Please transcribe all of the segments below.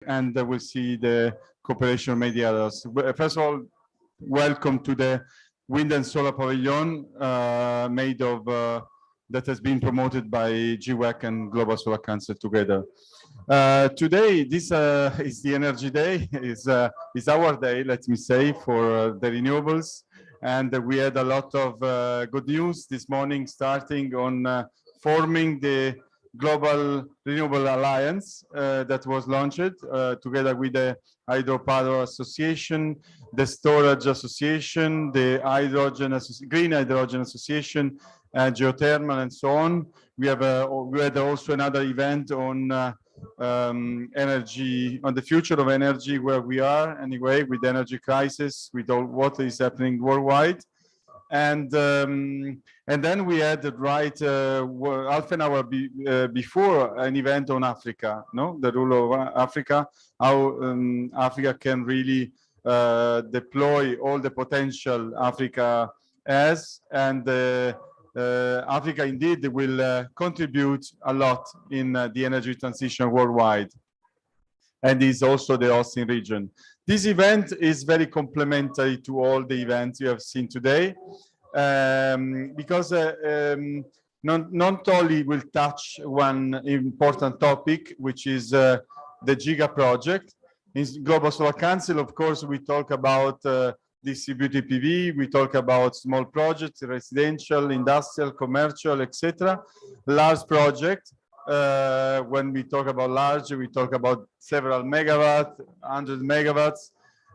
and we'll see the cooperation mediators. First of all, welcome to the Wind and Solar Pavilion made of that has been promoted by GWEC and Global Solar Council together. Today, this is the Energy Day. is our day, let me say, for the renewables. And we had a lot of good news this morning, starting on forming the Global Renewable Alliance that was launched together with the Hydropower Association, the Storage Association, the Green Hydrogen Association, geothermal, and so on. We had also another event on energy, on the future of energy, where we are anyway with the energy crisis, with all what is happening worldwide. And then we had half an hour before an event on Africa, no, the role of Africa, how Africa can really deploy all the potential Africa has, and Africa indeed will contribute a lot in the energy transition worldwide, and is also the hosting region. This event is very complementary to all the events you have seen today, because not only will touch one important topic, which is the Giga project. In Global Solar Council, of course, we talk about distributed PV, we talk about small projects, residential, industrial, commercial, etc. Large project. When we talk about large, we talk about several megawatts, 100 megawatts.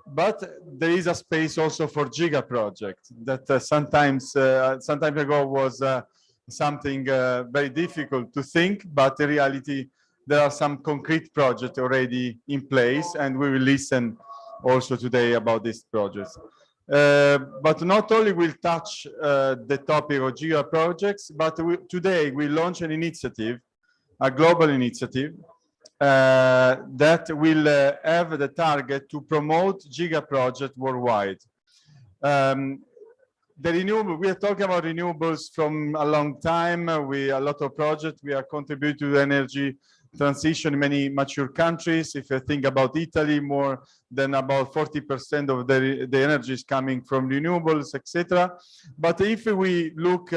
But there is a space also for Giga project that some time ago was something very difficult to think, but in reality, there are some concrete projects already in place, and we will listen also today about these projects. But not only will touch the topic of Giga projects, but today we launch an initiative, a global initiative, that will have the target to promote Giga project worldwide. The renewable, we are talking about renewables from a long time. A lot of projects, we are contributing to the energy transition in many mature countries. If you think about Italy, more than about 40% of the energy is coming from renewables, etc. But if we look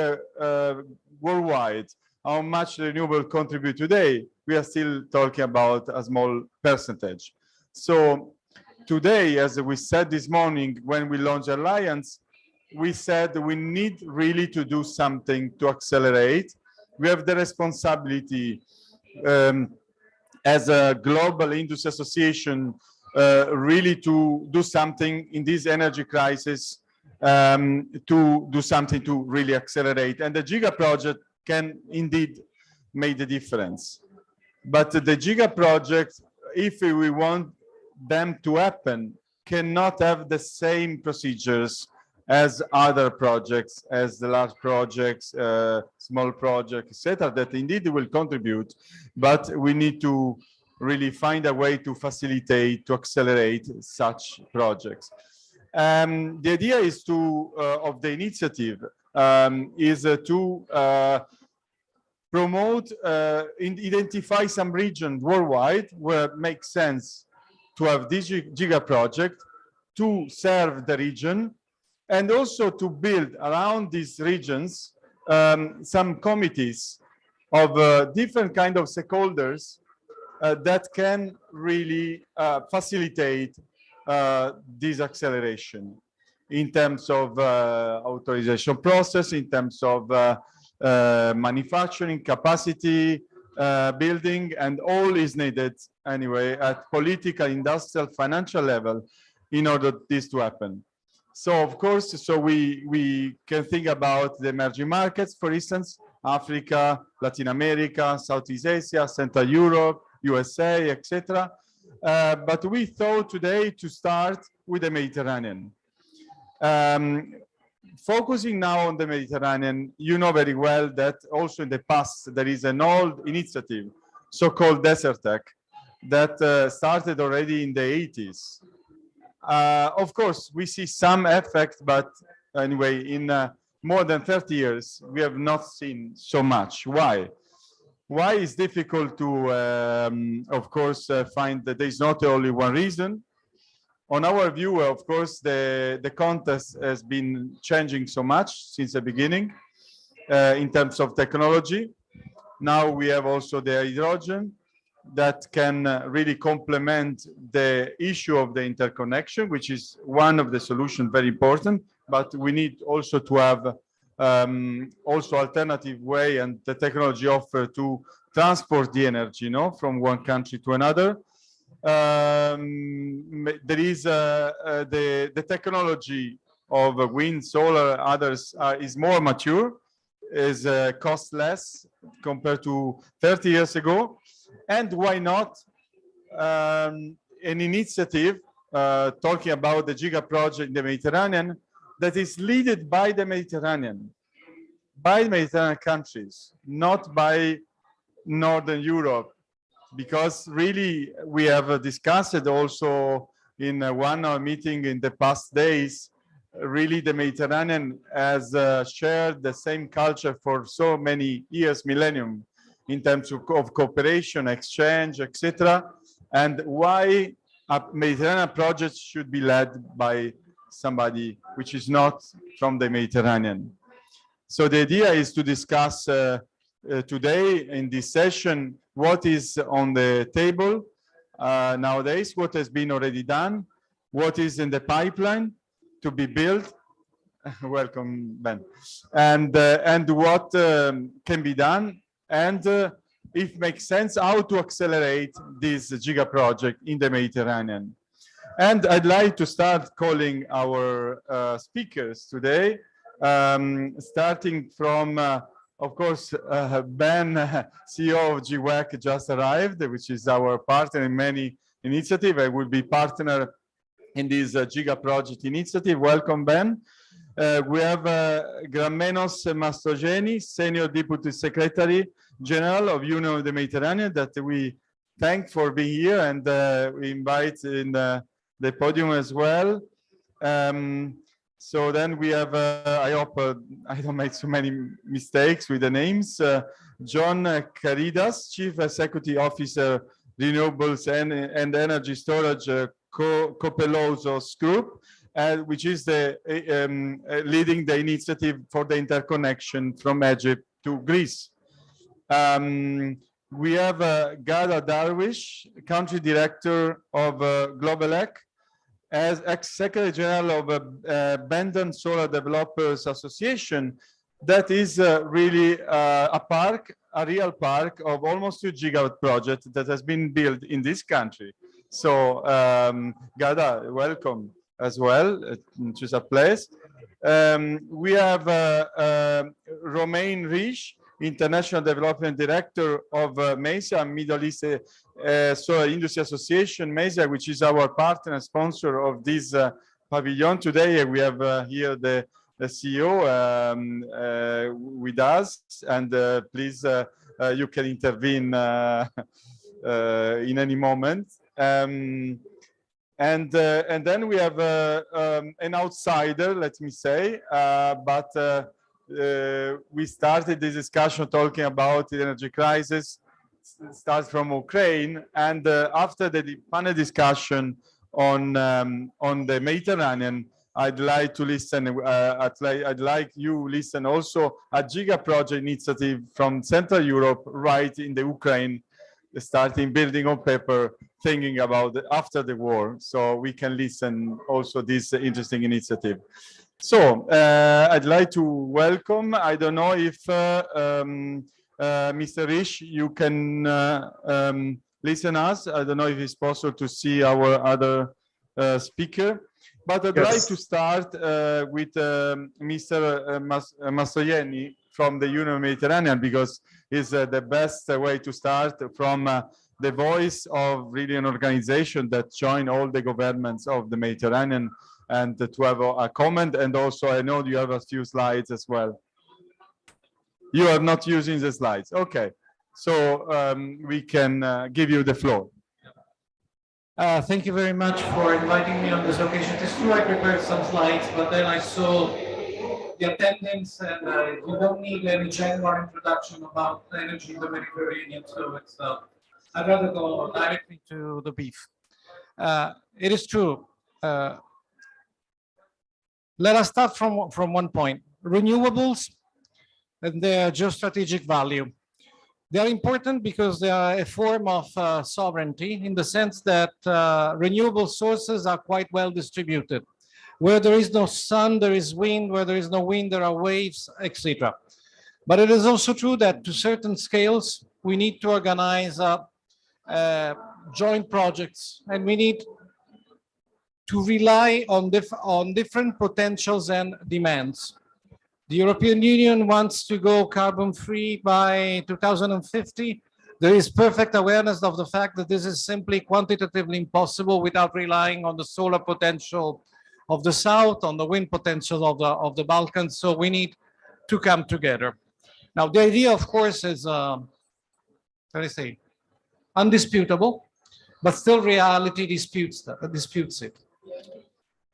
worldwide, how much renewable contribute today, we are still talking about a small percentage. So today, as we said this morning, when we launched Alliance, we said we need really to do something to accelerate. We have the responsibility as a global industry association really to do something in this energy crisis, to do something to really accelerate. And the Giga project can indeed make the difference. But the Giga project, if we want them to happen, cannot have the same procedures as other projects, as the large projects, small projects, etc., that indeed will contribute, but we need to really find a way to facilitate, to accelerate such projects. The idea is of the initiative is to promote, identify some regions worldwide where it makes sense to have this Giga project, to serve the region, and also to build around these regions some committees of different kind of stakeholders that can really facilitate this acceleration in terms of authorization process, in terms of manufacturing capacity building, and all is needed anyway at political, industrial, financial level in order this to happen. So of course, we can think about the emerging markets, for instance, Africa, Latin America, Southeast Asia, Central Europe, USA, etc. But we thought today to start with the Mediterranean. Focusing now on the Mediterranean, you know very well that also in the past there is an old initiative, so-called Desert Tech, that started already in the 80s. Of course, we see some effect, but anyway, in more than 30 years, we have not seen so much. Why? Why is difficult to, of course, find that there is not only one reason. On our view, of course, the context has been changing so much since the beginning in terms of technology. Now we have also the hydrogen that can really complement the issue of the interconnection, which is one of the solutions, very important, but we need also to have also alternative way and the technology offer to transport the energy, you know, from one country to another. There is the technology of wind, solar, others is more mature, is cost less compared to 30 years ago. And why not an initiative talking about the Giga project in the Mediterranean that is led by the Mediterranean countries, not by Northern Europe, because really we have discussed it also in one meeting in the past days. Really the Mediterranean has shared the same culture for so many years, millennium, in terms of cooperation, exchange, etc. And why a Mediterranean project should be led by somebody which is not from the Mediterranean. So the idea is to discuss today in this session what is on the table nowadays, what has been already done, what is in the pipeline to be built. Welcome, Ben. And what can be done, and if it makes sense, how to accelerate this Giga project in the Mediterranean. And I'd like to start calling our speakers today, starting from, of course, Ben, CEO of GWEC, just arrived, which is our partner in many initiatives. I will be partner in this Giga project initiative. Welcome, Ben. We have Gramenos Mastrogeni, Senior Deputy Secretary General of Union of the Mediterranean, that we thank for being here, and we invite in the podium as well. So then we have, I hope I don't make so many mistakes with the names, John Caridas, Chief Executive Officer, Renewables and Energy Storage, Copelosos Group, which is the leading the initiative for the interconnection from Egypt to Greece. We have Gada Darwish, Country Director of Globelec, as ex-Secretary General of Bandon Solar Developers Association, that is really a park, a real park of almost 2 gigawatt project that has been built in this country. So Gada, welcome as well, which is a place. We have Romain Rich, International Development Director of MESA, Middle East Solar Industry Association, MESA, which is our partner and sponsor of this pavilion. Today we have here the CEO with us, and please, you can intervene in any moment. And then we have an outsider, let me say, but we started this discussion talking about the energy crisis, starts from Ukraine, and after the panel discussion on the Mediterranean, I'd like to listen. I'd like you listen also a Giga project initiative from Central Europe, right in the Ukraine, starting building on paper, thinking about after the war, so we can listen also this interesting initiative. So I'd like to welcome, I don't know if Mr. Rich, you can listen us. I don't know if it's possible to see our other speaker, but I'd like to start with Mr. Mastroianni from the Union Mediterranean, because it's the best way to start, from the voice of really an organization that join all the governments of the Mediterranean, and to have a comment. And also I know you have a few slides as well. You are not using the slides. Okay, so we can give you the floor. Thank you very much for inviting me on this occasion. It's true, I prepared some slides, but then I saw the attendance, and you don't need any general introduction about energy in the Mediterranean. So it's I'd rather go directly to the beef. It is true. Let us start from one point. Renewables and their geostrategic value. They are important because they are a form of sovereignty in the sense that renewable sources are quite well distributed. Where there is no sun, there is wind. Where there is no wind, there are waves, etc. But it is also true that to certain scales, we need to organize joint projects, and we need to rely on different potentials and demands. The European Union wants to go carbon-free by 2050. There is perfect awareness of the fact that this is simply quantitatively impossible without relying on the solar potential of the South, on the wind potential of the Balkans. So we need to come together. Now, the idea, of course, is, undisputable, but still reality disputes it.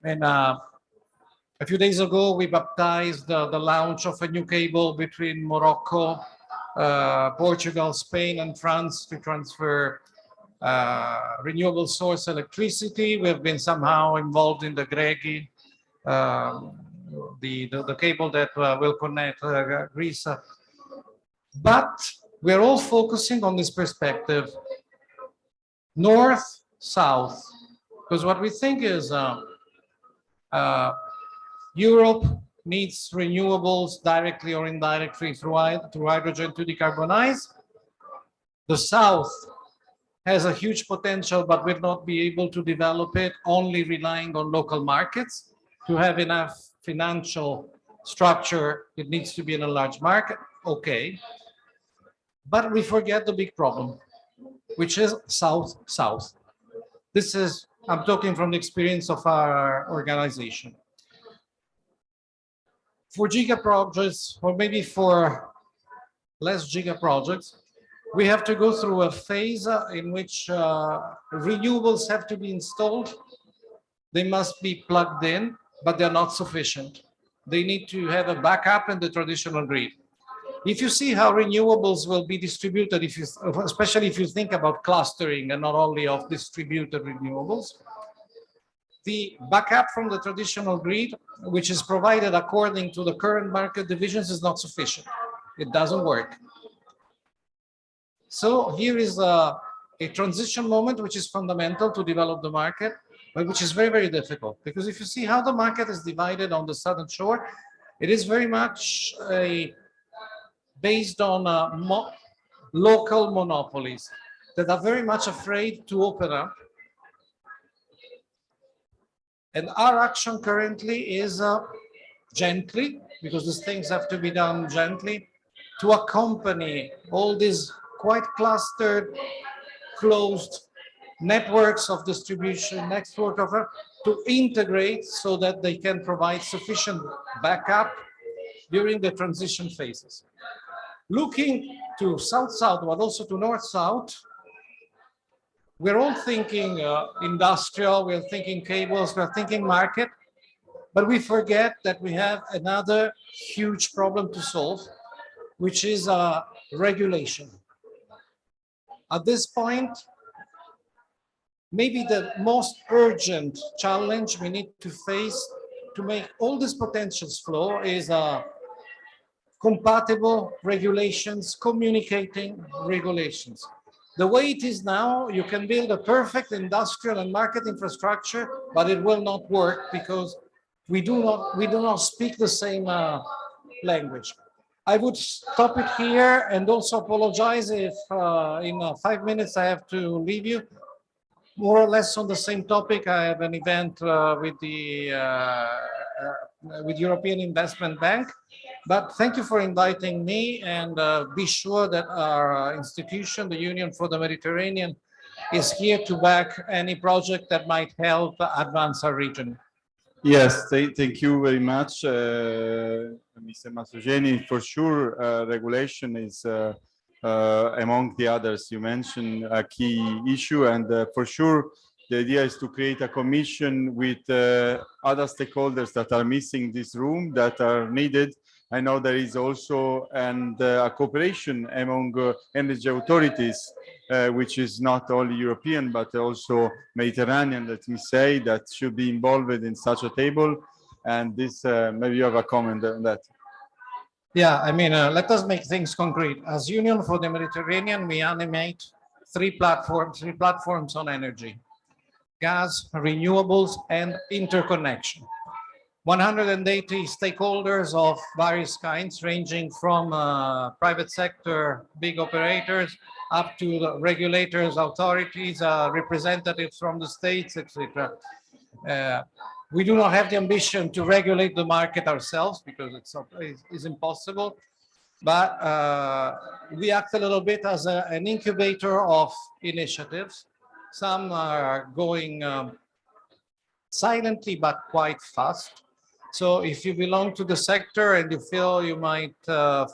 And a few days ago, we baptized the launch of a new cable between Morocco, Portugal, Spain, and France to transfer renewable source electricity. We have been somehow involved in the Gregi, the cable that will connect Greece. But we're all focusing on this perspective, north-south, because what we think is Europe needs renewables directly or indirectly through hydrogen to decarbonize. The South has a huge potential, but will not be able to develop it only relying on local markets. To have enough financial structure, it needs to be in a large market. Okay. But we forget the big problem, which is South-South. This is, I'm talking from the experience of our organization. For giga-projects, or maybe for less giga-projects, we have to go through a phase in which renewables have to be installed. They must be plugged in, but they're not sufficient. They need to have a backup in the traditional grid. If you see how renewables will be distributed, especially if you think about clustering and not only of distributed renewables, the backup from the traditional grid, which is provided according to the current market divisions, is not sufficient. It doesn't work. So here is a transition moment, which is fundamental to develop the market, but which is very, very difficult. Because if you see how the market is divided on the southern shore, it is very much based on local monopolies that are very much afraid to open up. And our action currently is gently, because these things have to be done gently, to accompany all these quite clustered, closed networks of distribution, to integrate so that they can provide sufficient backup during the transition phases. Looking to south-south, but also to north-south, we're all thinking industrial, we're thinking cables, we're thinking market, but we forget that we have another huge problem to solve, which is regulation. At this point, maybe the most urgent challenge we need to face to make all these potentials flow is compatible regulations, communicating regulations. The way it is now, you can build a perfect industrial and market infrastructure, but it will not work because we do not speak the same language. I would stop it here and also apologize if in 5 minutes I have to leave you. More or less on the same topic, I have an event with European Investment Bank. But thank you for inviting me, and be sure that our institution, the Union for the Mediterranean, is here to back any project that might help advance our region. Yes, thank you very much, Mr. Mastrogianni. For sure, regulation is among the others you mentioned a key issue, and for sure The idea is to create a commission with other stakeholders that are missing this room, that are needed. I know there is also a cooperation among energy authorities, which is not only European, but also Mediterranean, let me say, that should be involved in such a table. And this, maybe you have a comment on that. Yeah, I mean, let us make things concrete. As Union for the Mediterranean, we animate three platforms on energy: gas, renewables, and interconnection. 180 stakeholders of various kinds, ranging from private sector, big operators, up to the regulators, authorities, representatives from the states, etc. We do not have the ambition to regulate the market ourselves, because it's impossible. But we act a little bit as an incubator of initiatives. Some are going silently, but quite fast. So if you belong to the sector and you feel you might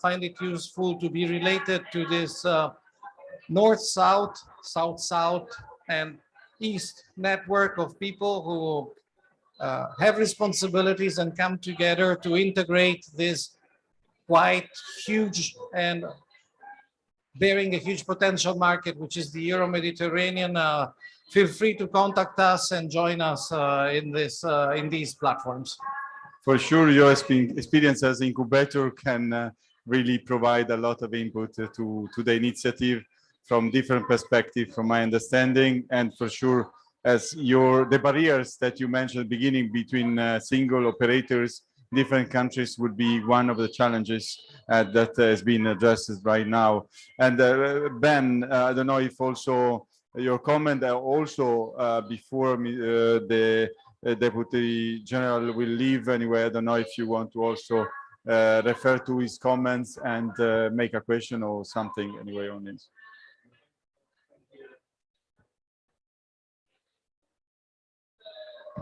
find it useful to be related to this north-south, south-south, and east network of people who have responsibilities and come together to integrate this quite huge and bearing a huge potential market, which is the Euro-Mediterranean, feel free to contact us and join us in these platforms. For sure, your experience as incubator can really provide a lot of input to the initiative from different perspectives, from my understanding, and for sure, as the barriers that you mentioned at the beginning between single operators, different countries would be one of the challenges that has been addressed right now. And Ben, I don't know if also your comment also before the Deputy General will leave anyway. I don't know if you want to also refer to his comments and make a question or something anyway on this.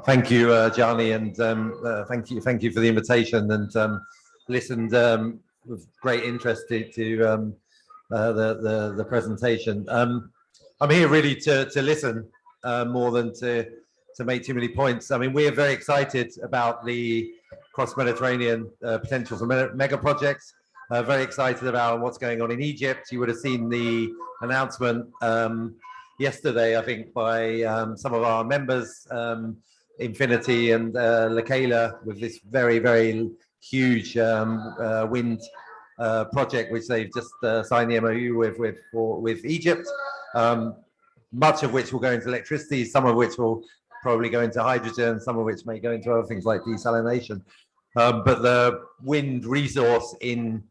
Thank you, Gianni, and thank you for the invitation, and listened with great interest to the presentation. I'm here really to listen more than to make too many points. I mean, we are very excited about the cross-Mediterranean potential for mega projects. Very excited about what's going on in Egypt. You would have seen the announcement yesterday, I think, by some of our members, Infinity and Lekela, with this very, very huge wind project, which they've just signed the MOU with Egypt. Much of which will go into electricity, some of which will probably go into hydrogen, some of which may go into other things like desalination. But the wind resource in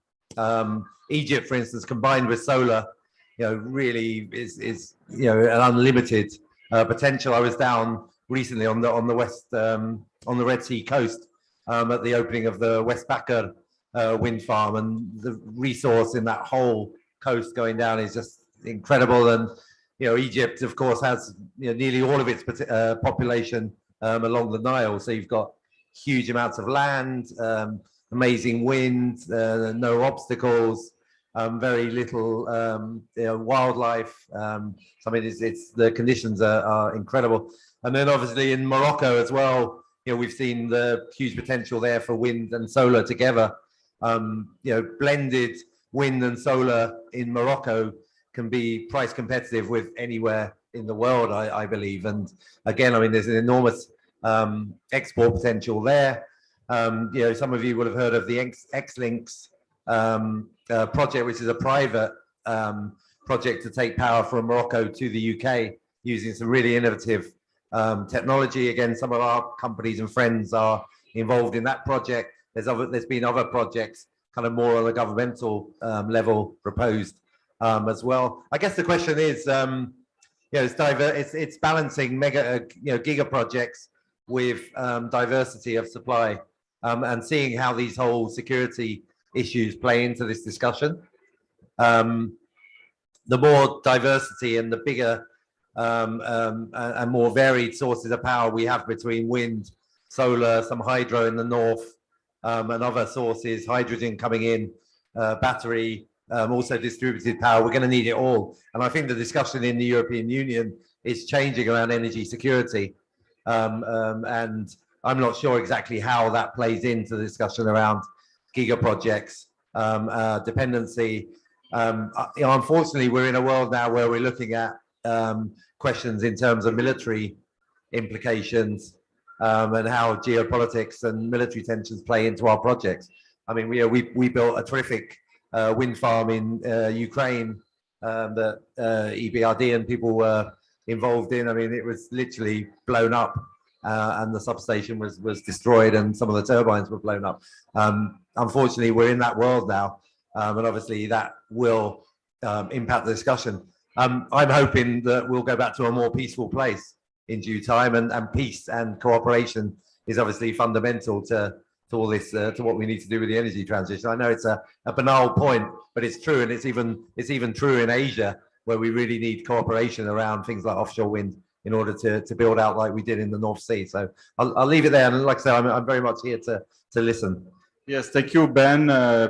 Egypt, for instance, combined with solar, really is an unlimited potential. I was down recently on the west on the Red Sea coast at the opening of the West Bakr wind farm, and the resource in that whole coast going down is just incredible. And Egypt, of course, has nearly all of its population along the Nile, so you've got huge amounts of land, amazing wind, no obstacles, very little wildlife. So I mean, it's the conditions are incredible. And then obviously in Morocco as well, we've seen the huge potential there for wind and solar together. Blended wind and solar in Morocco can be price competitive with anywhere in the world, I believe. And again, I mean, there's an enormous export potential there. Some of you will have heard of the X-Links project, which is a private project to take power from Morocco to the UK using some really innovative technology. Again, some of our companies and friends are involved in that project. There's been other projects kind of more on a governmental level proposed as well. I guess the question is, it's balancing giga projects with diversity of supply, and seeing how these whole security issues play into this discussion. The more diversity and the bigger and more varied sources of power we have between wind, solar, some hydro in the north, and other sources, hydrogen coming in, battery, also distributed power, we're going to need it all. And I think the discussion in the European Union is changing around energy security. And I'm not sure exactly how that plays into the discussion around giga-projects, dependency. Unfortunately, we're in a world now where we're looking at questions in terms of military implications and how geopolitics and military tensions play into our projects. I mean, we built a terrific wind farm in Ukraine that EBRD and people were involved in. I mean, it was literally blown up and the substation was destroyed and some of the turbines were blown up. Unfortunately, we're in that world now, and obviously that will impact the discussion. I'm hoping that we'll go back to a more peaceful place in due time, and peace and cooperation is obviously fundamental to all this, to what we need to do with the energy transition. I know it's a banal point, but it's true, and it's even true in Asia, where we really need cooperation around things like offshore wind in order to build out like we did in the North Sea. So I'll leave it there, and like I say, I'm very much here to listen. Yes, thank you, Ben,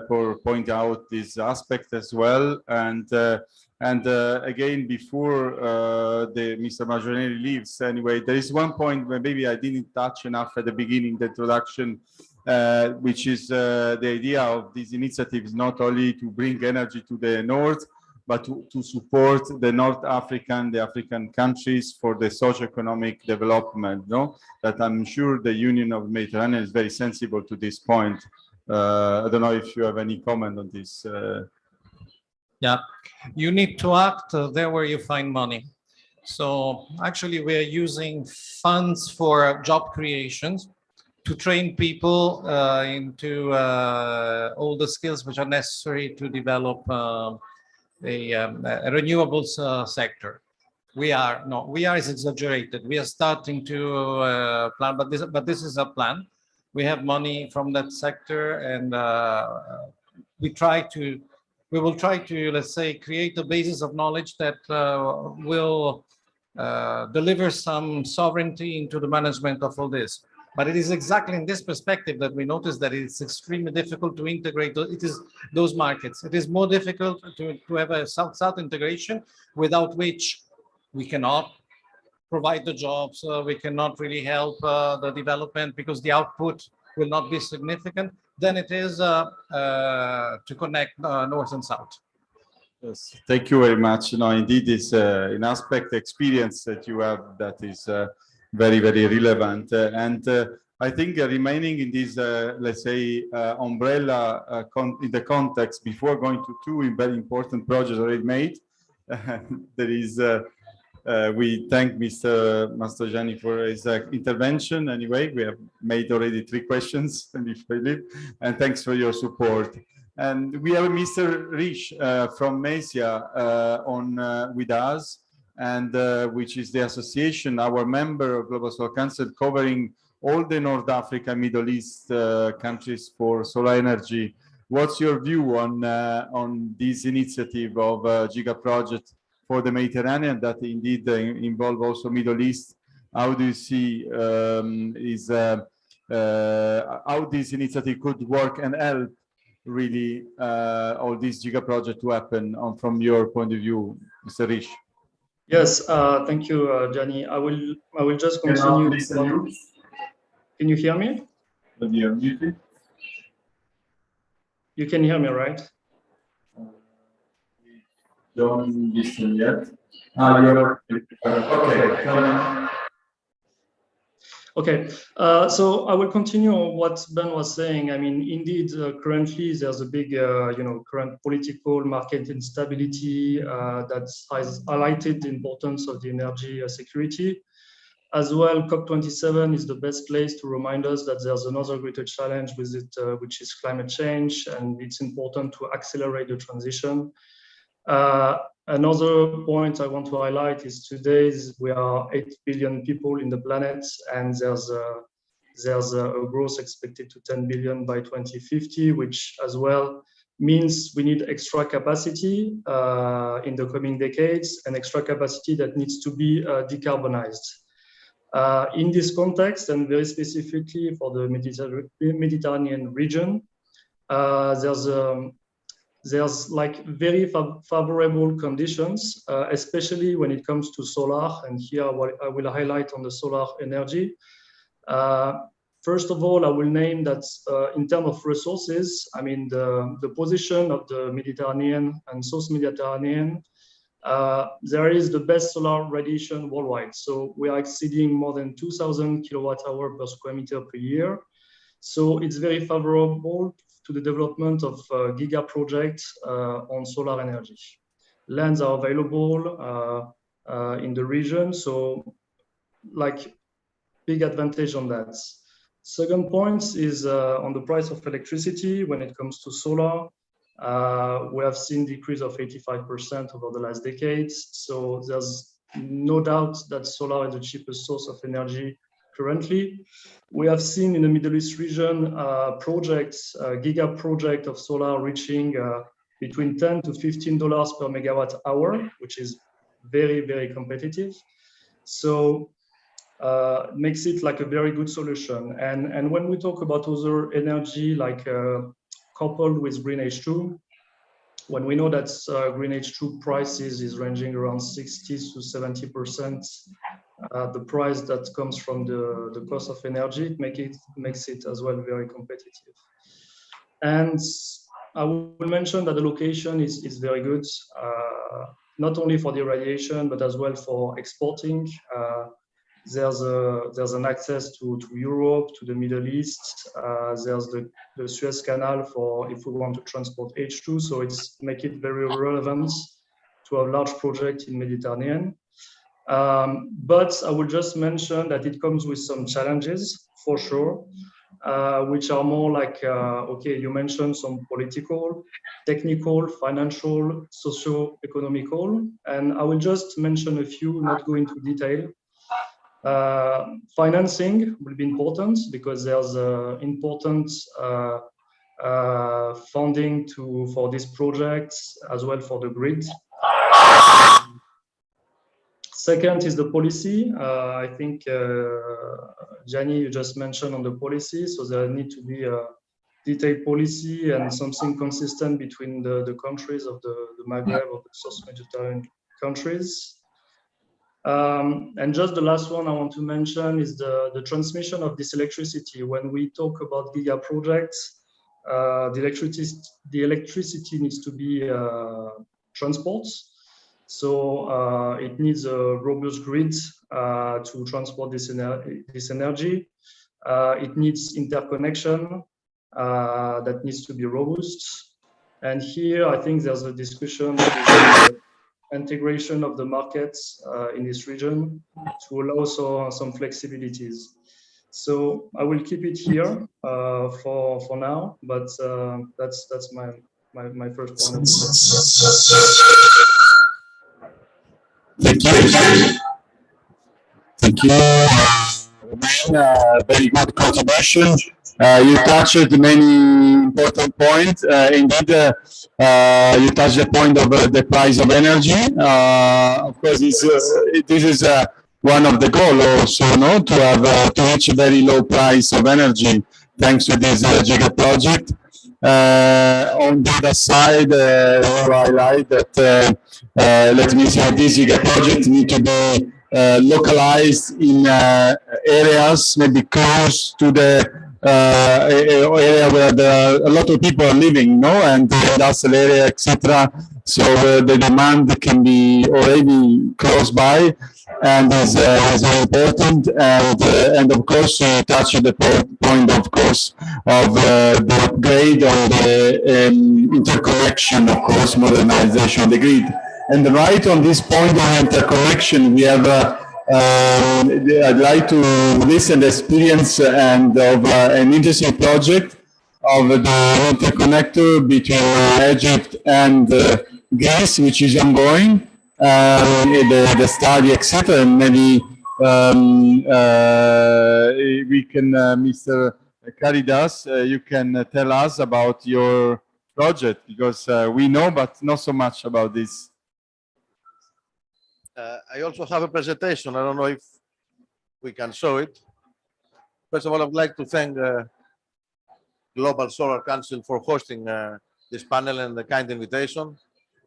for pointing out this aspect as well. And again, before Mr. Maggiorelli leaves, anyway, there is one point where maybe I didn't touch enough at the beginning, the introduction, which is the idea of these initiatives not only to bring energy to the north, but to support the the African countries for the socio-economic development. No, that I'm sure the Union of Mediterranean is very sensible to this point. I don't know if you have any comment on this. Yeah, you need to act there where you find money. So actually, we are using funds for job creations to train people into all the skills which are necessary to develop a renewables sector. We are is exaggerated. We are starting to plan, but this is a plan. We have money from that sector, and we will try to, let's say, create a basis of knowledge that will deliver some sovereignty into the management of all this. But it is exactly in this perspective that we notice that it's extremely difficult to integrate those markets. It is more difficult to have a South-South integration, without which we cannot provide the jobs, we cannot really help the development, because the output will not be significant, than it is to connect north and south. Yes, thank you very much. No, indeed, it's an aspect experience that you have that is very, very relevant. I think remaining in this, let's say, umbrella in the context, before going to two very important projects already made, there is, we thank Mr. Mastrogianni for his intervention. Anyway, we have made already 3 questions, and thanks for your support. And we have Mr. Rich from MESIA with us, and which is the association, our member of Global Solar Council, covering all the North Africa, Middle East countries for solar energy. What's your view on this initiative of Giga-Project for the Mediterranean that indeed involve also Middle East? How do you see how this initiative could work and help really all this Giga-Project to happen from your point of view, Mr. Rich? Yes, thank you, Gianni. I will just continue. Can you hear me? You can hear me, right? Don't listen yet. Okay, so I will continue on what Ben was saying. I mean, indeed, currently there's a big, current political market instability that has highlighted the importance of the energy security. As well, COP27 is the best place to remind us that there's another greater challenge with it, which is climate change, and it's important to accelerate the transition. Another point I want to highlight is today we are 8 billion people in the planet, and there's a growth expected to 10 billion by 2050, which as well means we need extra capacity in the coming decades, and extra capacity that needs to be decarbonized. In this context, and very specifically for the Mediterranean region, there's there's like very favorable conditions, especially when it comes to solar. And here I will highlight on the solar energy. First of all, I will name that in terms of resources, I mean, the position of the Mediterranean and South Mediterranean, there is the best solar radiation worldwide. So we are exceeding more than 2,000 kilowatt hour per square meter per year. So it's very favorable to the development of giga projects on solar energy. Lands are available in the region, so like big advantage on that. Second point is on the price of electricity when it comes to solar. We have seen decrease of 85% over the last decades. So there's no doubt that solar is the cheapest source of energy currently. We have seen in the Middle East region projects, giga project of solar reaching between $10 to $15 per megawatt hour, which is very, very competitive. So makes it like a very good solution. And when we talk about other energy, like coupled with green H2, when we know that green H2 prices is ranging around 60 to 70%, the price that comes from the cost of energy, it makes it as well very competitive. And I will mention that the location is very good, not only for the irradiation, but as well for exporting. There's an access to Europe, to the Middle East. There's the Suez Canal for if we want to transport H2. So it's make it very relevant to a large project in Mediterranean. But I will just mention that it comes with some challenges for sure, which are more like, okay, you mentioned some political, technical, financial, socio-economical, and I will just mention a few, not go into detail. Financing will be important because there's important funding for these projects as well for the grid. Second is the policy. I think Gianni, you just mentioned on the policy, so there need to be a detailed policy and something consistent between the countries of the Maghreb or the South Mediterranean countries. And just the last one I want to mention is the transmission of this electricity. When we talk about giga projects, the electricity needs to be transported. So it needs a robust grid to transport this energy. It needs interconnection that needs to be robust. And here I think there's a discussion integration of the markets in this region to allow some flexibilities. So I will keep it here for now, but that's my first point. Thank you. Thank you. Very good contribution. You touched many important points. Indeed, you touched the point of the price of energy. Of course, this is one of the goals also, no, to have to reach a very low price of energy thanks to this Giga project. On the other side, to highlight that let me say this Giga project need to be localized in areas maybe close to the area where a lot of people are living, no, and the industrial area, etc. So the demand can be already close by, and is very important. And of course, you touch the point, of course, of the upgrade of the interconnection, of course, modernization of the grid. And right on this point of interconnection, we have. I'd like to listen the experience and of an interesting project of the interconnector between Egypt and Greece, which is ongoing, the study, etc. And maybe we can, Mr. Caridas, you can tell us about your project, because we know, but not so much about this. I also have a presentation. I don't know if we can show it. First of all, I would like to thank Global Solar Council for hosting this panel and the kind invitation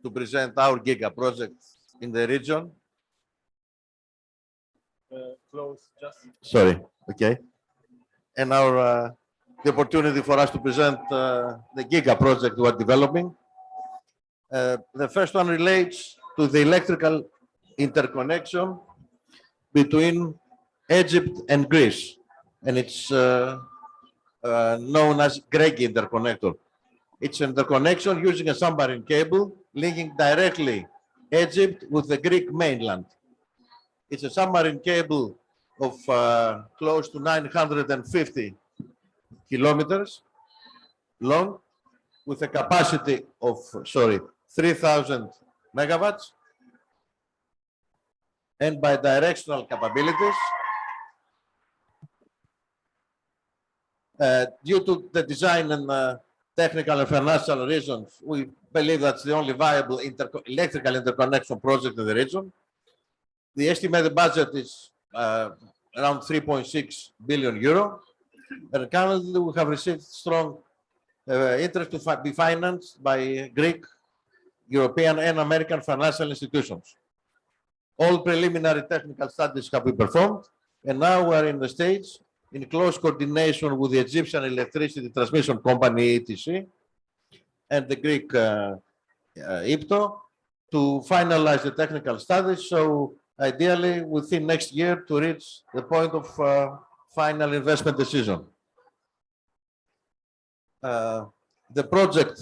to present our Giga project in the region. Sorry, okay. And our the opportunity for us to present the Giga project we are developing. The first one relates to the electrical interconnection between Egypt and Greece, and it's known as Greki interconnector. It's an interconnection using a submarine cable linking directly Egypt with the Greek mainland. It's a submarine cable of close to 950 kilometers long, with a capacity of, 3,000 megawatts, and bidirectional capabilities. Due to the design and technical and financial reasons, we believe that's the only viable electrical interconnection project in the region. The estimated budget is around 3.6 billion euro, and currently we have received strong interest to be financed by Greek, European, and American financial institutions. All preliminary technical studies have been performed, and now we are in the stage, in close coordination with the Egyptian Electricity Transmission Company, ETC, and the Greek IPTO, to finalize the technical studies. So ideally, within next year, to reach the point of final investment decision. The project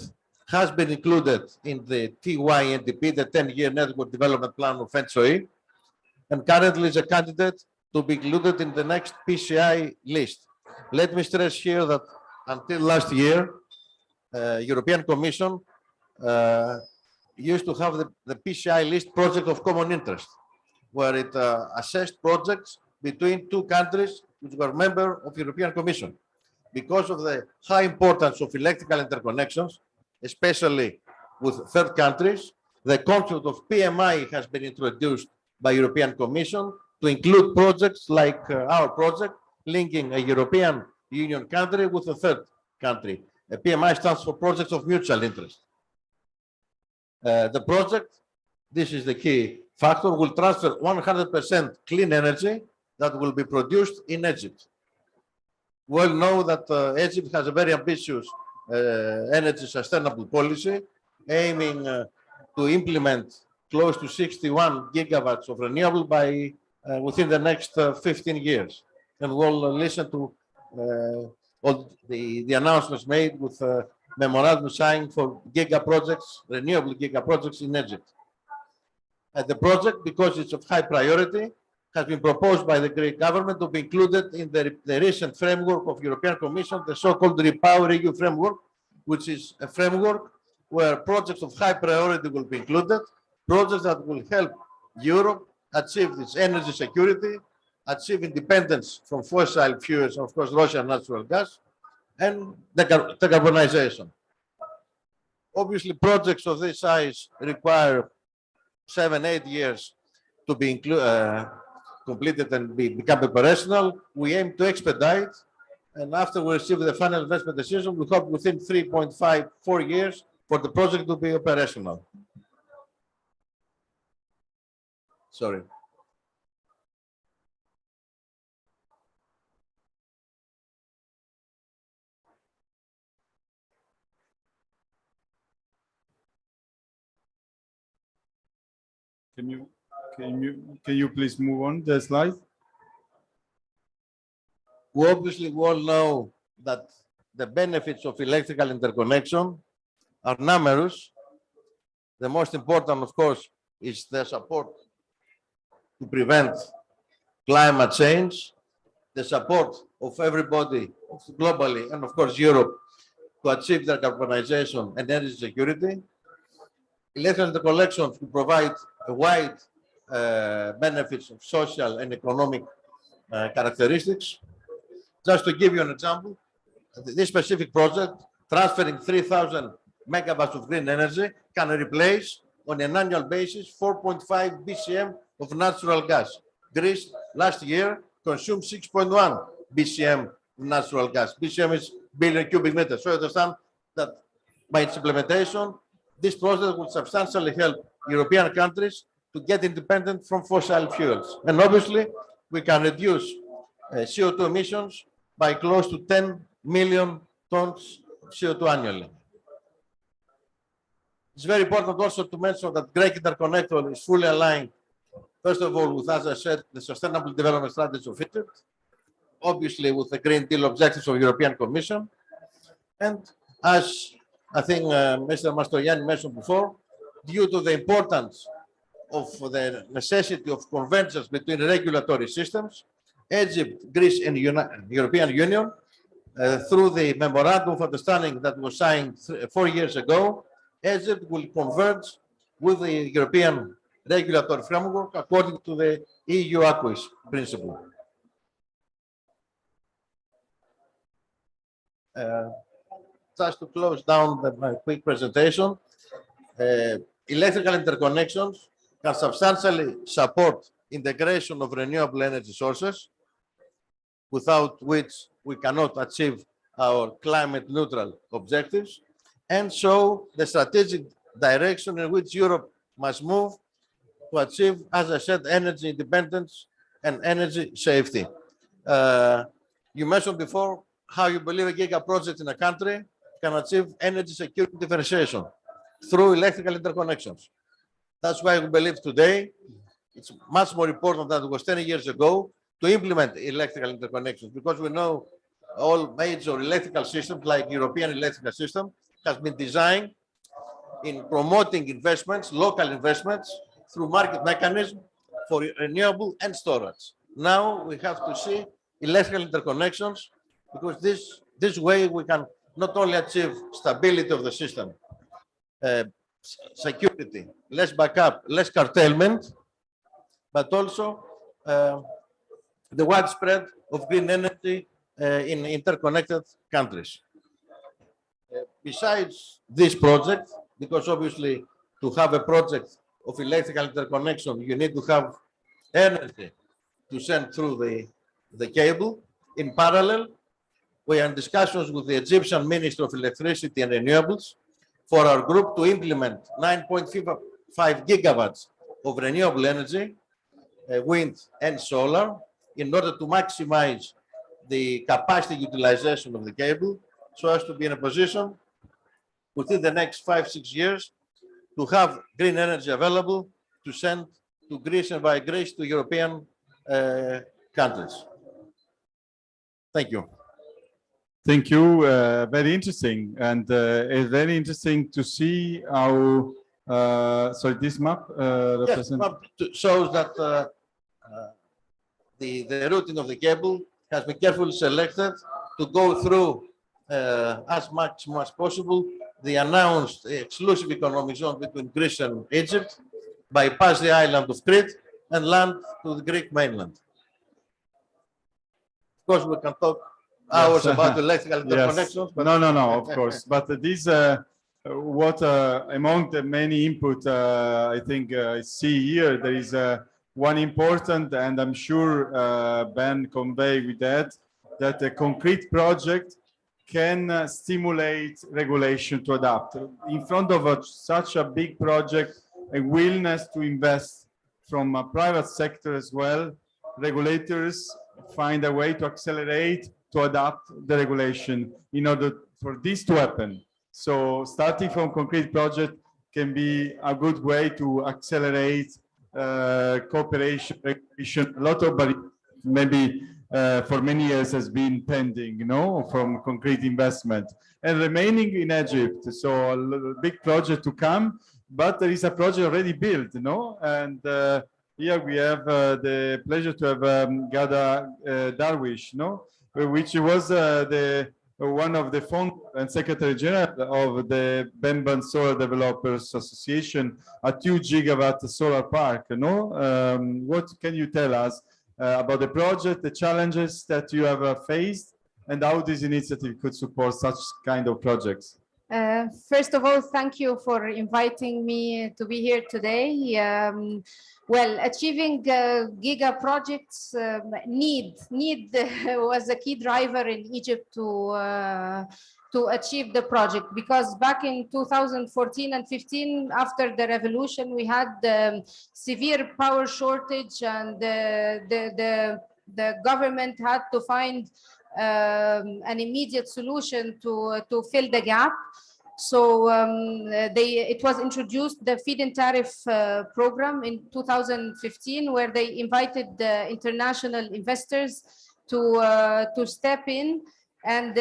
has been included in the TYNDP, the 10-year Network Development Plan of NSOE, and currently is a candidate to be included in the next PCI list. Let me stress here that until last year, European Commission used to have the PCI list project of common interest, where it assessed projects between two countries which were members of the European Commission. Because of the high importance of electrical interconnections, especially with third countries, the concept of PMI has been introduced by European Commission to include projects like our project, linking a European Union country with a third country. A PMI stands for Projects of Mutual Interest. The project, this is the key factor, will transfer 100% clean energy that will be produced in Egypt. We all know that Egypt has a very ambitious energy sustainable policy, aiming to implement close to 61 gigawatts of renewable by within the next 15 years. And we'll listen to all the announcements made with memorandum signed for Giga-Projects, renewable Giga-Projects in Egypt. The project, because it's of high priority, has been proposed by the Greek government to be included in the recent framework of European Commission, the so-called REPowerEU framework, which is a framework where projects of high priority will be included, projects that will help Europe achieve its energy security, achieve independence from fossil fuels, and of course, Russian natural gas, and decarbonization. Obviously, projects of this size require 7-8 years to be completed and become operational. We aim to expedite, and after we receive the final investment decision, we hope within 3.5-4 years for the project to be operational. Sorry. Can you please move on the slide? We obviously all know that the benefits of electrical interconnection are numerous. The most important, of course, is the support to prevent climate change, the support of everybody globally, and of course Europe, to achieve their decarbonization and energy security. Electrical interconnection will provide a wide benefits of social and economic characteristics. Just to give you an example, this specific project, transferring 3,000 megawatts of green energy, can replace on an annual basis 4.5 BCM of natural gas. Greece last year consumed 6.1 BCM of natural gas. BCM is billion cubic meters. So you understand that By its implementation, this process will substantially help European countries to get independent from fossil fuels. And obviously, we can reduce CO2 emissions by close to 10 million tons of CO2 annually. It's very important also to mention that Greek Interconnector is fully aligned, first of all, with, as I said, the Sustainable Development Strategy of Egypt, obviously with the Green Deal objectives of the European Commission, and as I think Mr. Mastroianni mentioned before, due to the importance of the necessity of convergence between regulatory systems, Egypt, Greece, and European Union, through the memorandum of understanding that was signed 4 years ago, Egypt will converge with the European regulatory framework according to the EU acquis principle. Just to close down my quick presentation, electrical interconnections can substantially support integration of renewable energy sources, without which we cannot achieve our climate neutral objectives, and show the strategic direction in which Europe must move to achieve, as I said, energy independence and energy safety. You mentioned before how you believe a giga project in a country can achieve energy security differentiation through electrical interconnections. That's why we believe today it's much more important than it was 10 years ago to implement electrical interconnections, because we know all major electrical systems, like European electrical system, has been designed in promoting investments, local investments, through market mechanisms for renewable and storage. Now we have to see electrical interconnections, because this way we can not only achieve stability of the system, security, less backup, less curtailment, but also the widespread of green energy in interconnected countries. Besides this project, because obviously to have a project of electrical interconnection, you need to have energy to send through the cable. In parallel, we are in discussions with the Egyptian Ministry of Electricity and Renewables for our group to implement 9.5 gigawatts of renewable energy, wind and solar, in order to maximize the capacity utilization of the cable, so as to be in a position within the next 5-6 years to have green energy available to send to Greece and by Greece to European countries. Thank you. Thank you. Very interesting, and it's very interesting to see how. Sorry, this map Yes, map shows that the routing of the cable has been carefully selected to go through as much as possible the announced exclusive economic zone between Greece and Egypt, bypass the island of Crete and land to the Greek mainland. Of course, we can talk hours about electrical interconnections. Yes. But no, of course. But this, what among the many input, I think I see here, there is one important, and I'm sure Ben convey with that a concrete project can stimulate regulation to adapt. In front of such a big project, a willingness to invest from a private sector as well, regulators find a way to accelerate, to adapt the regulation in order for this to happen. So starting from concrete project can be a good way to accelerate cooperation, regulation. A lot of maybe for many years has been pending, from concrete investment and remaining in Egypt. So a big project to come, but there is a project already built, and here we have the pleasure to have Gada Darwish, which was one of the founder and secretary general of the Benban Solar Developers Association, a 2 gigawatt solar park. What can you tell us about the project, the challenges that you have faced, and how this initiative could support such kind of projects? First of all, thank you for inviting me to be here today. Well, achieving giga projects need was a key driver in Egypt to to achieve the project, because back in 2014 and 15, after the revolution, we had severe power shortage, and the government had to find an immediate solution to fill the gap. So it was introduced, the feed-in tariff program in 2015, where they invited international investors to step in and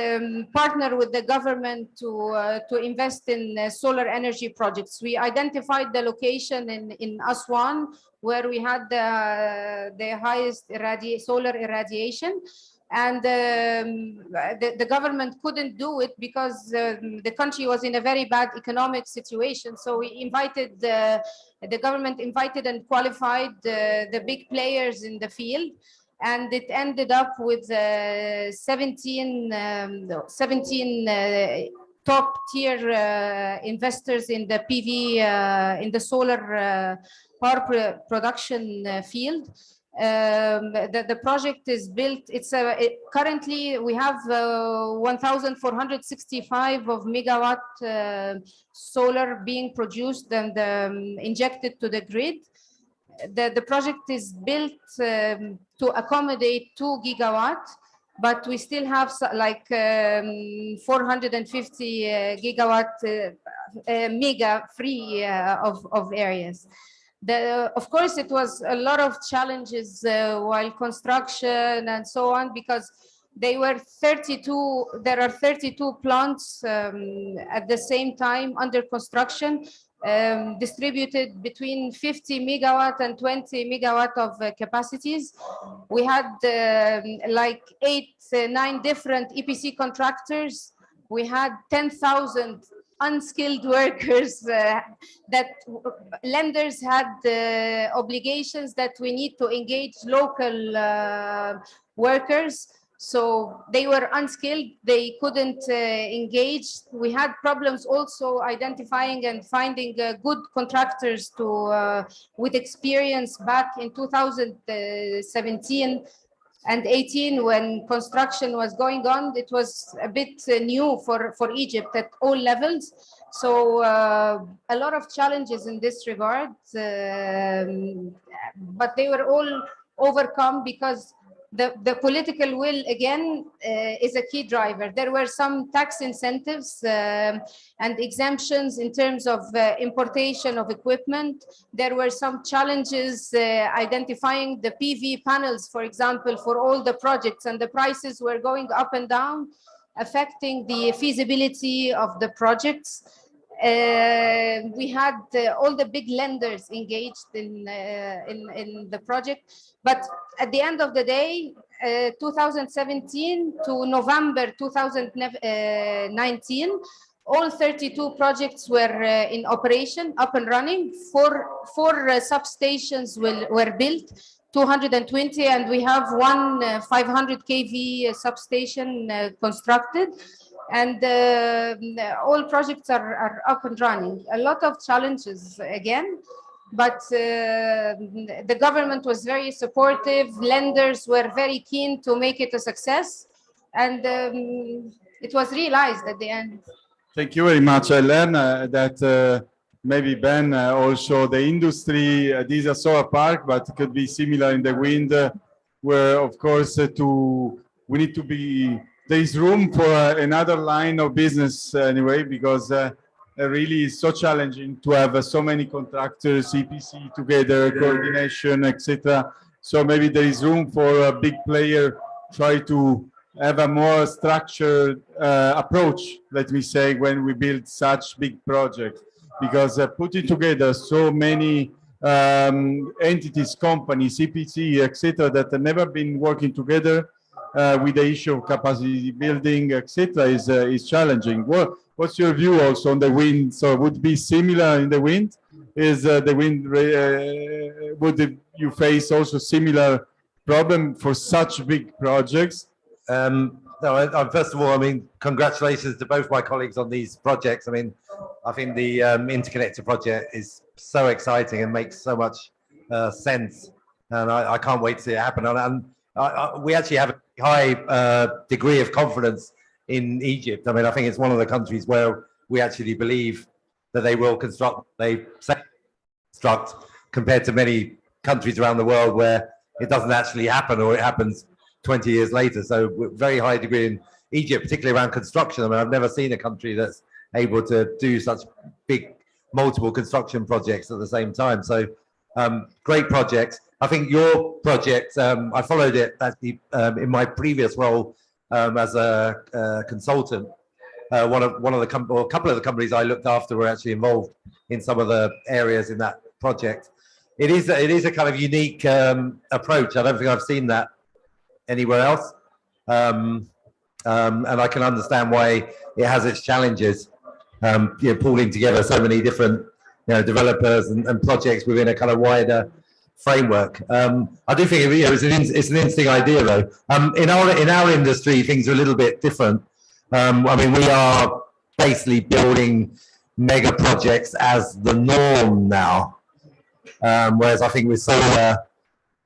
partner with the government to invest in solar energy projects. We identified the location in Aswan, where we had the highest solar irradiation. And the government couldn't do it because the country was in a very bad economic situation. So we invited, the government invited and qualified the big players in the field. And it ended up with 17 top tier investors in the PV, in the solar power production field. The project is built. Currently we have 1,465 of megawatt solar being produced and injected to the grid. The project is built to accommodate 2 gigawatt, but we still have like 450 gigawatt mega free of areas. Of course, it was a lot of challenges while construction and so on, because there are 32 plants at the same time under construction, distributed between 50 megawatt and 20 megawatt of capacities. We had like 9 different EPC contractors. We had 10,000 unskilled workers that lenders had obligations that we need to engage local workers. So they were unskilled, they couldn't engage. We had problems also identifying and finding good contractors with experience back in 2017 and 18, when construction was going on. It was a bit new for Egypt at all levels. So a lot of challenges in this regard, but they were all overcome because the political will, again, is a key driver. There were some tax incentives and exemptions in terms of importation of equipment. There were some challenges identifying the PV panels, for example, for all the projects, and the prices were going up and down, affecting the feasibility of the projects. We had all the big lenders engaged in the project, but at the end of the day, 2017 to November 2019, all 32 projects were in operation, up and running. Four substations were built, 220, and we have one 500 kV substation constructed. And all projects are up and running. A lot of challenges again, but the government was very supportive. Lenders were very keen to make it a success, and it was realized at the end. Thank you very much. I learned that maybe Ben, also the industry, these are solar park, but it could be similar in the wind, where of course we need to be. There is room for another line of business anyway, because really it's so challenging to have so many contractors, EPC together, coordination, etc. So maybe there is room for a big player try to have a more structured approach, let me say, when we build such big projects, because putting together so many entities, companies, EPC, etc., that have never been working together with the issue of capacity building, etc., is challenging. What's your view also on the wind? So would it be similar in the wind? Is the wind, would you face also similar problem for such big projects? No, first of all, I mean, congratulations to both my colleagues on these projects. I mean, I think the interconnector project is so exciting and makes so much sense, and I can't wait to see it happen. And we actually have a high degree of confidence in Egypt. I mean, I think it's one of the countries where we actually believe that they will construct, they say construct, compared to many countries around the world where it doesn't actually happen, or it happens 20 years later. So we're very high degree in Egypt, particularly around construction. I mean, I've never seen a country that's able to do such big multiple construction projects at the same time. So great projects. I think your project, I followed it actually in my previous role as a consultant. A couple of the companies I looked after were actually involved in some of the areas in that project. It is a kind of unique approach. I don't think I've seen that anywhere else, and I can understand why it has its challenges. Pooling together so many different developers and projects within a kind of wider framework. I do think it's an interesting idea, though. In our industry, things are a little bit different. I mean, we are basically building mega projects as the norm now, whereas I think with solar,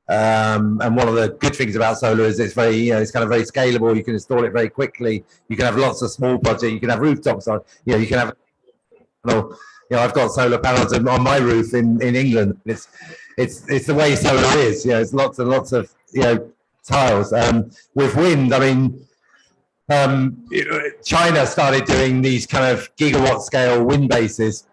and one of the good things about solar is it's very, it's kind of very scalable. You can install it very quickly. You can have lots of small projects. You can have rooftops on. You can have. I've got solar panels on my roof in England. It's the way solar is. It's lots and lots of tiles. With wind, I mean, China started doing these kind of gigawatt scale wind bases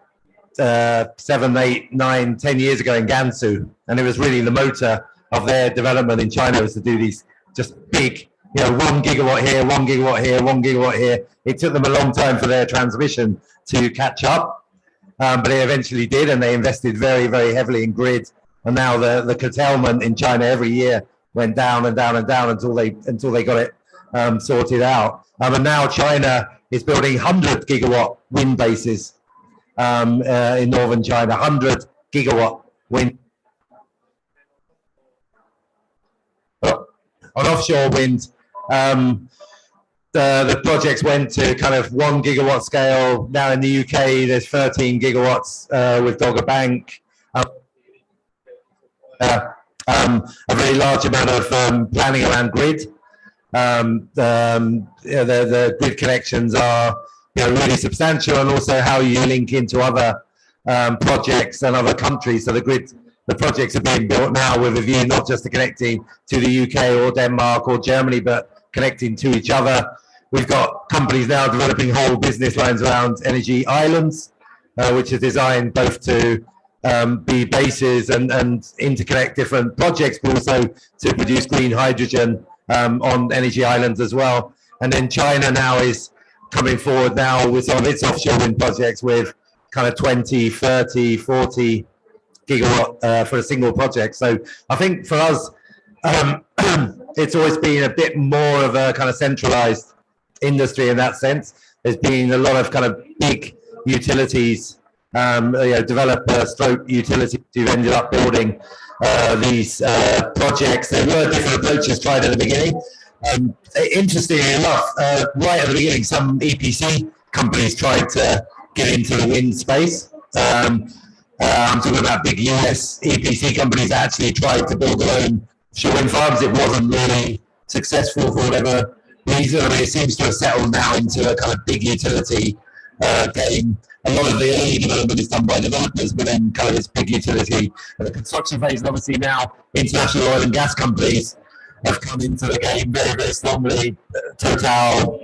7, 8, 9, 10 years ago in Gansu, and it was really the motor of their development in China was to do these just big, 1 gigawatt here, 1 gigawatt here, 1 gigawatt here. It took them a long time for their transmission to catch up, but they eventually did, and they invested very, very heavily in grid. And now the curtailment in China every year went down and down and down until they got it sorted out. And now China is building 100 gigawatt wind bases in northern China, 100 gigawatt wind. On offshore wind, the projects went to kind of 1 gigawatt scale. Now in the UK, there's 13 gigawatts with Dogger Bank. A very large amount of planning around grid. The grid connections are really substantial, and also how you link into other projects and other countries. So the projects are being built now with a view not just to connecting to the UK or Denmark or Germany, but connecting to each other. We've got companies now developing whole business lines around energy islands, which are designed both to be bases and interconnect different projects, but also to produce green hydrogen on energy islands as well. And then China now is coming forward now with some of its offshore wind projects with kind of 20, 30, 40 gigawatt for a single project. So I think for us, it's always been a bit more of a kind of centralized industry in that sense. There's been a lot of kind of big utilities, developer stroke utilities who ended up building these projects. There were different approaches tried at the beginning. Interestingly enough, right at the beginning, some EPC companies tried to get into the wind space. I'm talking about big US EPC companies that actually tried to build their own offshore wind farms. It wasn't really successful for whatever reason. I mean, it seems to have settled now into a kind of big utility game. A lot of the early development is done by developers, but then kind of this big utility at the construction phase. And obviously now international oil and gas companies have come into the game very, very strongly. Total,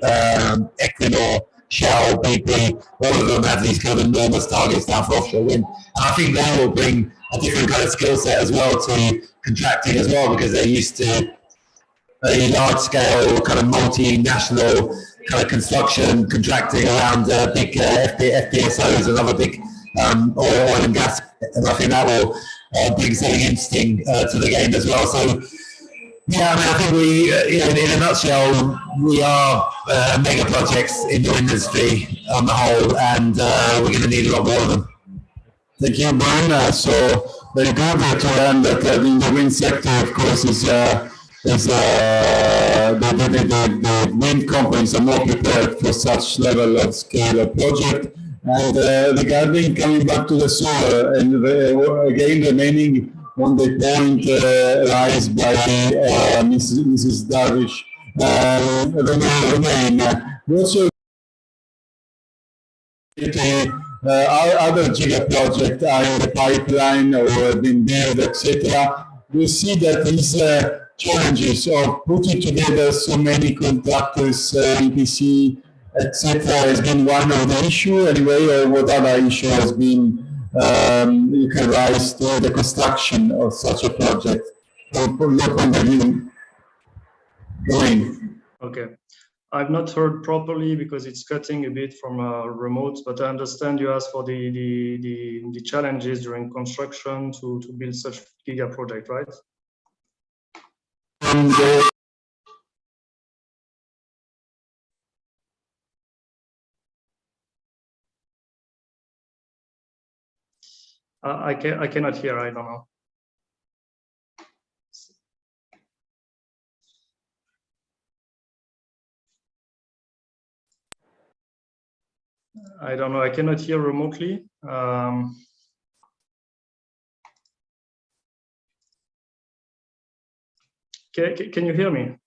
Equinor, Shell, BP, all of them have these kind of enormous targets now for offshore wind. And I think they will bring a different kind of skill set as well to contracting as well, because they're used to a large scale kind of multinational kind of construction contracting around big FPSOs and other big oil and gas. And I think that will bring something interesting to the game as well. So yeah, I mean, I think we, in a nutshell, we are mega projects in the industry on the whole, and we're going to need a lot more of them. Thank you, Brian. So very good to learn that in the wind sector, of course, the wind companies are more prepared for such level of scale of project. And regarding coming back to the solar, and again remaining on the point raised by Mrs. Darvish remain. What's your other giga projects are in the pipeline or have been built, etc. We see that these challenges of putting together so many contractors, EPC, etc., has been one of the issue anyway, or what other issue has been you can rise to the construction of such a project? From your point of view, going. Okay. I've not heard properly because it's cutting a bit from remote, but I understand you asked for the challenges during construction to build such giga project, right? I cannot hear. I don't know. I don't know. I cannot hear remotely. Can you hear me?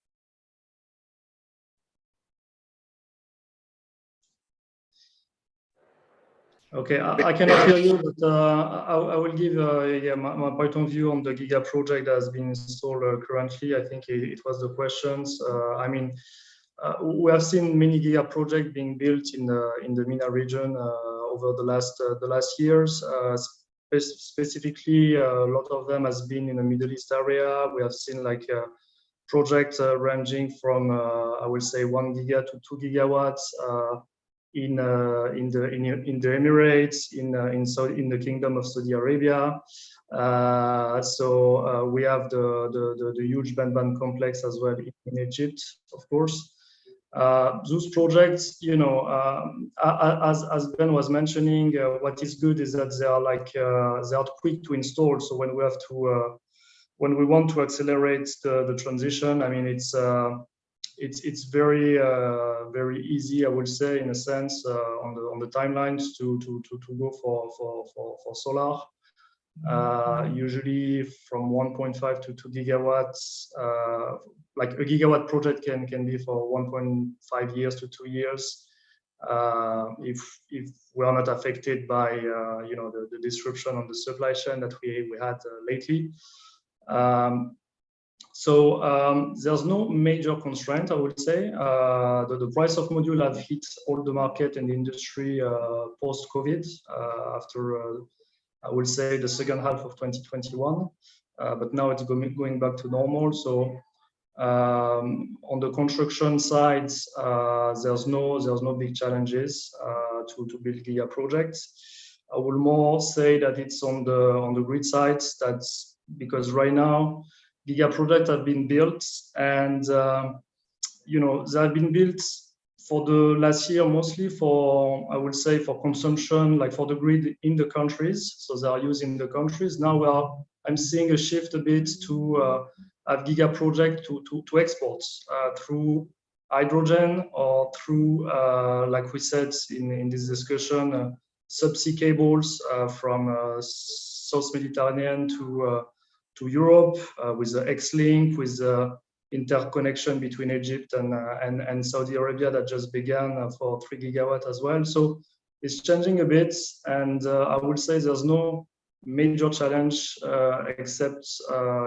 Okay, I cannot hear you, but I will give yeah, my point of view on the Giga project that has been installed currently. I think it was the questions. I mean, we have seen many Giga projects being built in the MENA region over the last years. Specifically, a lot of them has been in the Middle East area. We have seen like projects ranging from I will say 1 giga to 2 gigawatts. In the Emirates, in the Kingdom of Saudi Arabia. We have the huge Banban complex as well in Egypt, of course. Those projects, you know, as Ben was mentioning, what is good is that they are like they are quick to install. So when we have to when we want to accelerate the transition, I mean, it's very very easy, I would say, in a sense, on the timelines to go for solar. Usually from 1.5 to 2 gigawatts. Like a gigawatt project can be for 1.5 years to 2 years if we are not affected by you know, the disruption on the supply chain that we had lately. There's no major constraint, I would say. The price of module have hit all the market and the industry post-COVID after, I would say, the second half of 2021. But now it's going back to normal. So on the construction side, there's no big challenges to build Giga projects. I will more say that it's on the grid side. That's because right now, Giga projects have been built, and you know, they have been built for the last year mostly for, I would say, for consumption, like for the grid in the countries. So they are used in the countries. Now I'm seeing a shift a bit to have Giga project to export through hydrogen or through, like we said in this discussion, subsea cables from South Mediterranean to Europe with the X-Link, with the interconnection between Egypt and Saudi Arabia that just began for 3 gigawatt as well. So it's changing a bit, and I would say there's no major challenge except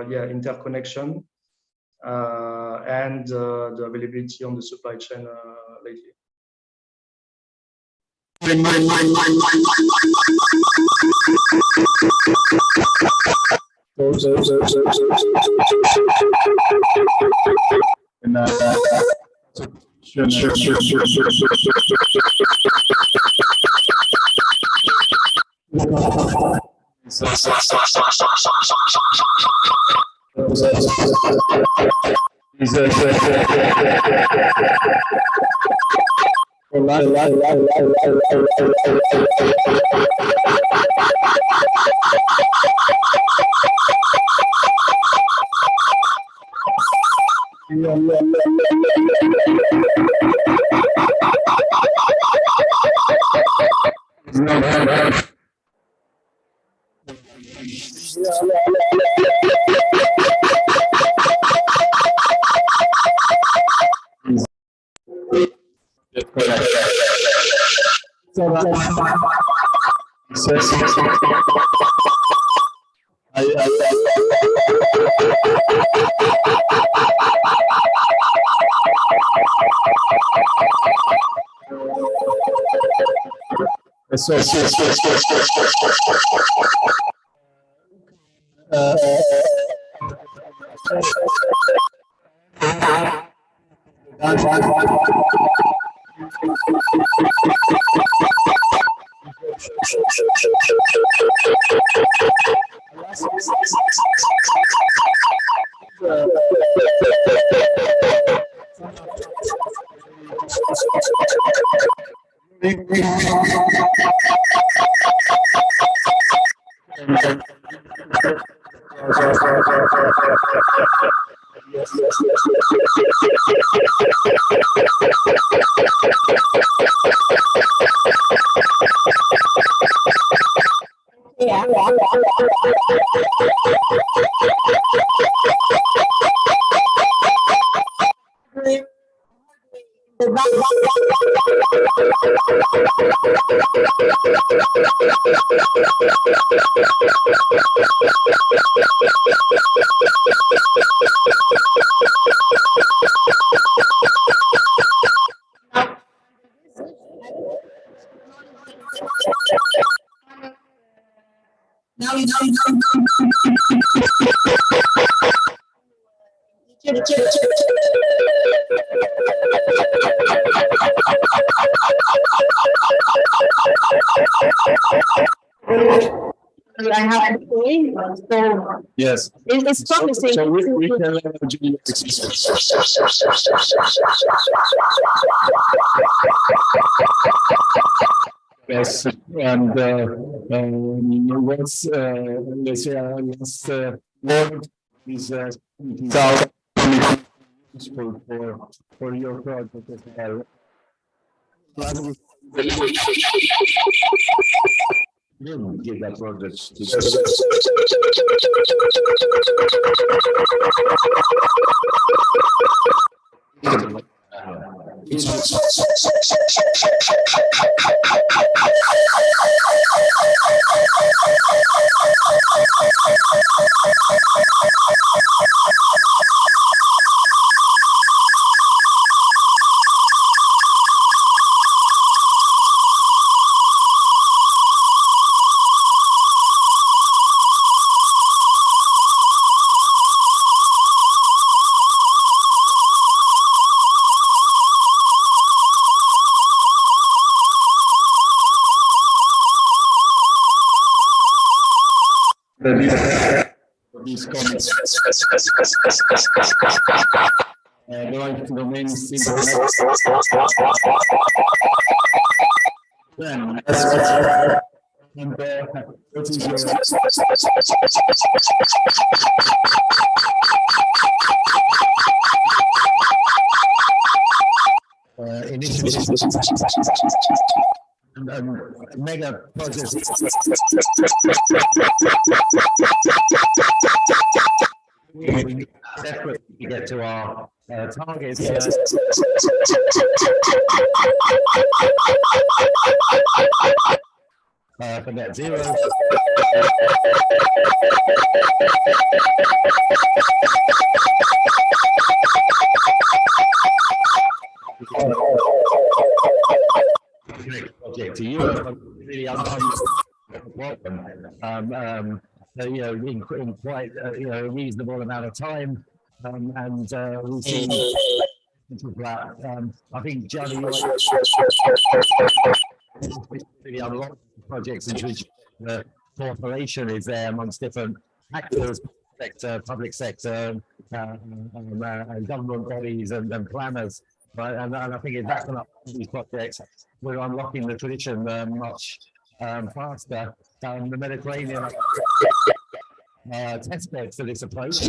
yeah, interconnection and the availability on the supply chain lately. I have to say, so Yes. it's promising. So we can energy. Yes, and what's let's say last word is useful for your project as well. Giga-Projects. These comments belong to the mainstream. And what is your initiative and mega projects? We desperately to get to our targets. For net zero. Project to Europe, really so, you know, in quite you know, a reasonable amount of time, and we've seen that. I think Johnny really unlocked projects into which the cooperation is there amongst different actors, sector, public sector, and government bodies and planners. Right, and I think if that's enough these projects, we're unlocking the tradition much faster. The Mediterranean test bed for this approach.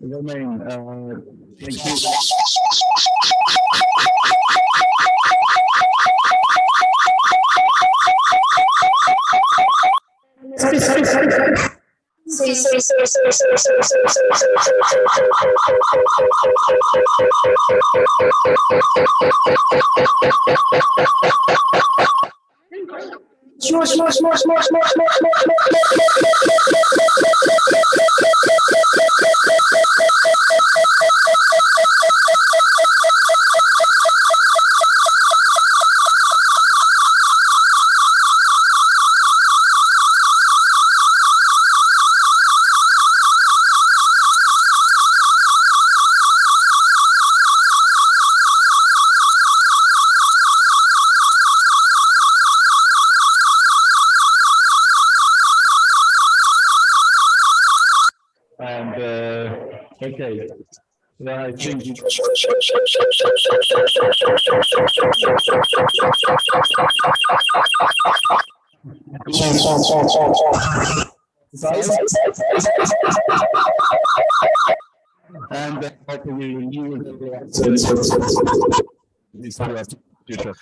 Romain, thank you. And okay, well, I think and hopefully you will this future.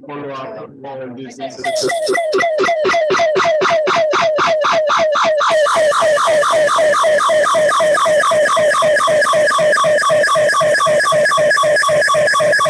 Follow up all these